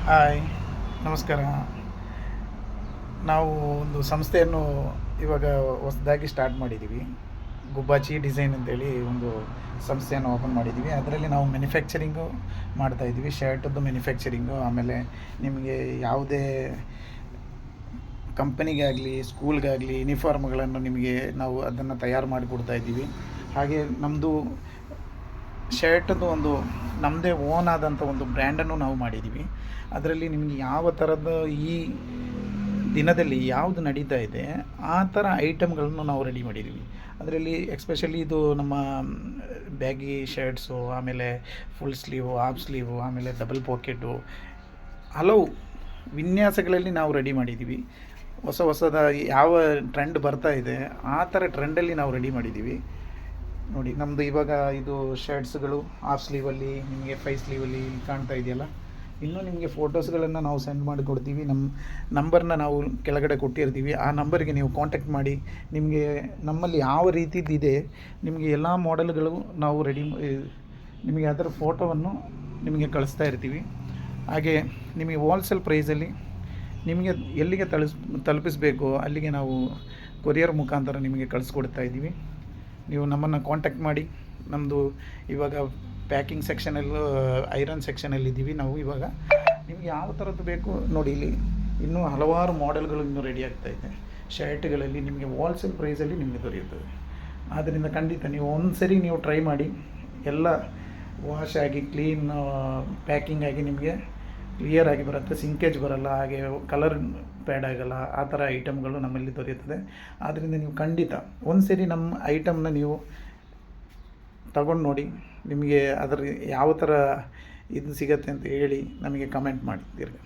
Hi, ನಮಸ್ಕಾರ. ನಾವು ಒಂದು ಸಂಸ್ಥೆಯನ್ನು ಇವಾಗ ಹೊಸದಾಗಿ ಸ್ಟಾರ್ಟ್ ಮಾಡಿದ್ದೀವಿ. ಗುಬ್ಬಾಚಿ ಡಿಸೈನ್ ಅಂತೇಳಿ ಒಂದು ಸಂಸ್ಥೆಯನ್ನು ಓಪನ್ ಮಾಡಿದ್ದೀವಿ. ಅದರಲ್ಲಿ ನಾವು ಮ್ಯಾನುಫ್ಯಾಕ್ಚರಿಂಗು ಮಾಡ್ತಾಯಿದ್ದೀವಿ, ಶರ್ಟದ್ದು ಮ್ಯಾನುಫ್ಯಾಕ್ಚರಿಂಗು. ಆಮೇಲೆ ನಿಮಗೆ ಯಾವುದೇ ಕಂಪನಿಗಾಗಲಿ ಸ್ಕೂಲ್ಗಾಗಲಿ ಯೂನಿಫಾರ್ಮ್ಗಳನ್ನು ನಿಮಗೆ ನಾವು ಅದನ್ನು ತಯಾರು ಮಾಡಿಕೊಡ್ತಾ ಇದ್ದೀವಿ. ಹಾಗೆ ನಮ್ಮದು ಶರ್ಟದ್ದು ಒಂದು ನಮ್ಮದೇ ಓನ್ ಆದಂಥ ಒಂದು ಬ್ರ್ಯಾಂಡನ್ನು ನಾವು ಮಾಡಿದ್ದೀವಿ. ಅದರಲ್ಲಿ ನಿಮಗೆ ಯಾವ ಥರದ ಈ ದಿನದಲ್ಲಿ ಯಾವುದು ನಡೀತಾ ಇದೆ ಆ ಥರ ಐಟಮ್ಗಳನ್ನು ನಾವು ರೆಡಿ ಮಾಡಿದ್ದೀವಿ. ಅದರಲ್ಲಿ ಎಕ್ಸ್ಪೆಷಲಿ ಇದು ನಮ್ಮ ಬ್ಯಾಗಿ ಶರ್ಟ್ಸು, ಆಮೇಲೆ ಫುಲ್ ಸ್ಲೀವು, ಹಾಫ್ ಸ್ಲೀವು, ಆಮೇಲೆ ಡಬಲ್ ಪಾಕೆಟು, ಹಲವು ವಿನ್ಯಾಸಗಳಲ್ಲಿ ನಾವು ರೆಡಿ ಮಾಡಿದ್ದೀವಿ. ಹೊಸದ ಯಾವ ಟ್ರೆಂಡ್ ಬರ್ತಾ ಇದೆ ಆ ಥರ ಟ್ರೆಂಡಲ್ಲಿ ನಾವು ರೆಡಿ ಮಾಡಿದ್ದೀವಿ. ನೋಡಿ, ನಮ್ಮದು ಇವಾಗ ಇದು ಶರ್ಟ್ಸ್ಗಳು ಹಾಫ್ ಸ್ಲೀವಲ್ಲಿ ನಿಮಗೆ 5 ಸ್ಲೀವಲ್ಲಿ ಕಾಣ್ತಾ ಇದೆಯಲ್ಲ. ಇನ್ನೂ ನಿಮಗೆ ಫೋಟೋಸ್ಗಳನ್ನು ನಾವು ಸೆಂಡ್ ಮಾಡಿ ಕೊಡ್ತೀವಿ. ನಮ್ಮ ನಂಬರ್ನ ನಾವು ಕೆಳಗಡೆ ಕೊಟ್ಟಿರ್ತೀವಿ. ಆ ನಂಬರ್ಗೆ ನೀವು ಕಾಂಟ್ಯಾಕ್ಟ್ ಮಾಡಿ ನಿಮಗೆ ನಮ್ಮಲ್ಲಿ ಯಾವ ರೀತಿದಿದೆ ನಿಮಗೆ ಎಲ್ಲ ಮಾಡೆಲ್ಗಳು ನಾವು ನಿಮಗೆ ಅದರ ಫೋಟೋವನ್ನು ನಿಮಗೆ ಕಳಿಸ್ತಾ ಇರ್ತೀವಿ. ಹಾಗೆ ನಿಮಗೆ ಹೋಲ್ಸೇಲ್ ಪ್ರೈಸಲ್ಲಿ ನಿಮಗೆ ಎಲ್ಲಿಗೆ ತಲುಪಿಸಬೇಕು ಅಲ್ಲಿಗೆ ನಾವು ಕೊರಿಯರ್ ಮುಖಾಂತರ ನಿಮಗೆ ಕಳಿಸ್ಕೊಡ್ತಾ ಇದ್ದೀವಿ. ನೀವು ನಮ್ಮನ್ನು ಕಾಂಟ್ಯಾಕ್ಟ್ ಮಾಡಿ. ನಮ್ಮದು ಇವಾಗ ಪ್ಯಾಕಿಂಗ್ ಸೆಕ್ಷನಲ್ಲೂ ಐರನ್ ಸೆಕ್ಷನಲ್ಲಿದ್ದೀವಿ ನಾವು. ಇವಾಗ ನಿಮ್ಗೆ ಯಾವ ಥರದ್ದು ಬೇಕು ನೋಡಿ, ಇಲ್ಲಿ ಇನ್ನೂ ಹಲವಾರು ಮಾಡೆಲ್ಗಳು ಇನ್ನೂ ರೆಡಿ ಆಗ್ತಾಯಿದೆ. ಶರ್ಟ್ಗಳಲ್ಲಿ ನಿಮಗೆ ಹೋಲ್ಸೇಲ್ ಪ್ರೈಸಲ್ಲಿ ನಿಮಗೆ ದೊರೆಯುತ್ತದೆ. ಆದ್ದರಿಂದ ಖಂಡಿತ ನೀವು ಒಂದು ಸರಿ ನೀವು ಟ್ರೈ ಮಾಡಿ. ಎಲ್ಲ ವಾಶ್ ಆಗಿ ಕ್ಲೀನ್ ಪ್ಯಾಕಿಂಗ್ ಆಗಿ ನಿಮಗೆ ಕ್ಲಿಯರ್ ಆಗಿ ಬರುತ್ತೆ, ಸಿಂಕೇಜ್ ಬರಲ್ಲ, ಹಾಗೆ ಕಲರ್ ಪ್ಯಾಡ್ ಆಗಲ್ಲ. ಆ ಥರ ಐಟಮ್ಗಳು ನಮ್ಮಲ್ಲಿ ದೊರೆಯುತ್ತದೆ. ಆದ್ದರಿಂದ ನೀವು ಖಂಡಿತ ಒಂದು ಸರಿ ನಮ್ಮ ಐಟಮ್ನ ನೀವು ತಗೊಂಡು ನೋಡಿ. ನಿಮಗೆ ಅದರ ಯಾವ ಥರ ಇದು ಸಿಗತ್ತೆ ಅಂತ ಹೇಳಿ ನಮಗೆ ಕಮೆಂಟ್ ಮಾಡಿ ತಿರ್ಗಿ.